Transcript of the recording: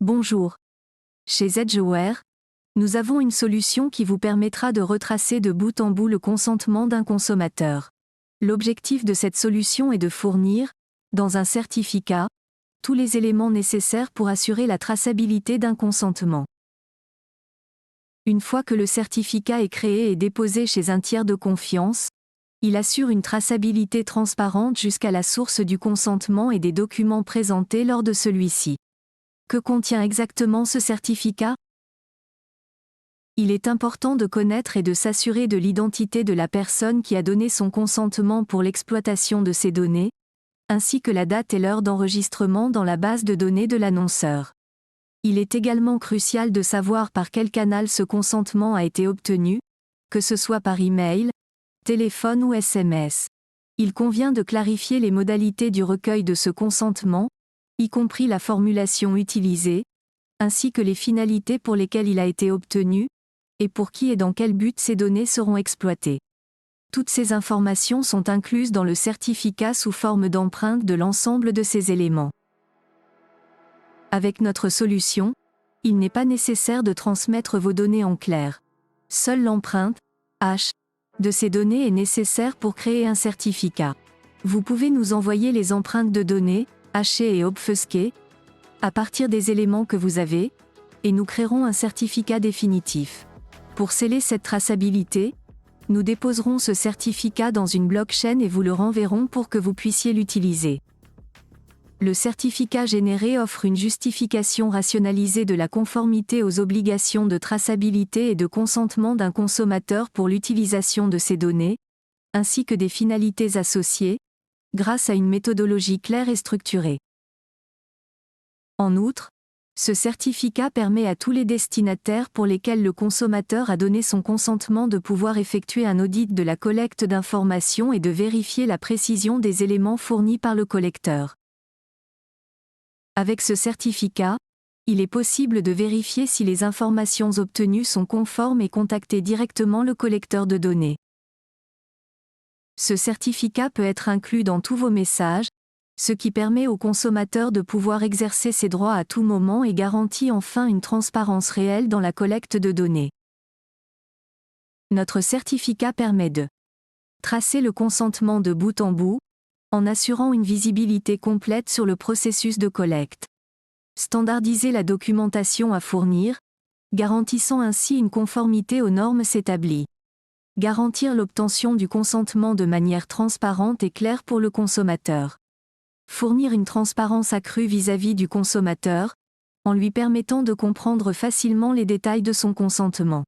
Bonjour. Chez Edgeware, nous avons une solution qui vous permettra de retracer de bout en bout le consentement d'un consommateur. L'objectif de cette solution est de fournir, dans un certificat, tous les éléments nécessaires pour assurer la traçabilité d'un consentement. Une fois que le certificat est créé et déposé chez un tiers de confiance, il assure une traçabilité transparente jusqu'à la source du consentement et des documents présentés lors de celui-ci. Que contient exactement ce certificat ? Il est important de connaître et de s'assurer de l'identité de la personne qui a donné son consentement pour l'exploitation de ces données, ainsi que la date et l'heure d'enregistrement dans la base de données de l'annonceur. Il est également crucial de savoir par quel canal ce consentement a été obtenu, que ce soit par email, téléphone ou SMS. Il convient de clarifier les modalités du recueil de ce consentement, y compris la formulation utilisée, ainsi que les finalités pour lesquelles il a été obtenu, et pour qui et dans quel but ces données seront exploitées. Toutes ces informations sont incluses dans le certificat sous forme d'empreinte de l'ensemble de ces éléments. Avec notre solution, il n'est pas nécessaire de transmettre vos données en clair. Seule l'empreinte, H, de ces données est nécessaire pour créer un certificat. Vous pouvez nous envoyer les empreintes de données, hachées et obfusquées, à partir des éléments que vous avez, et nous créerons un certificat définitif. Pour sceller cette traçabilité, nous déposerons ce certificat dans une blockchain et vous le renverrons pour que vous puissiez l'utiliser. Le certificat généré offre une justification rationalisée de la conformité aux obligations de traçabilité et de consentement d'un consommateur pour l'utilisation de ces données, ainsi que des finalités associées, grâce à une méthodologie claire et structurée. En outre, ce certificat permet à tous les destinataires pour lesquels le consommateur a donné son consentement de pouvoir effectuer un audit de la collecte d'informations et de vérifier la précision des éléments fournis par le collecteur. Avec ce certificat, il est possible de vérifier si les informations obtenues sont conformes et contacter directement le collecteur de données. Ce certificat peut être inclus dans tous vos messages, ce qui permet au consommateur de pouvoir exercer ses droits à tout moment et garantit enfin une transparence réelle dans la collecte de données. Notre certificat permet de tracer le consentement de bout en bout, en assurant une visibilité complète sur le processus de collecte. Standardiser la documentation à fournir, garantissant ainsi une conformité aux normes établies. Garantir l'obtention du consentement de manière transparente et claire pour le consommateur. Fournir une transparence accrue vis-à-vis du consommateur, en lui permettant de comprendre facilement les détails de son consentement.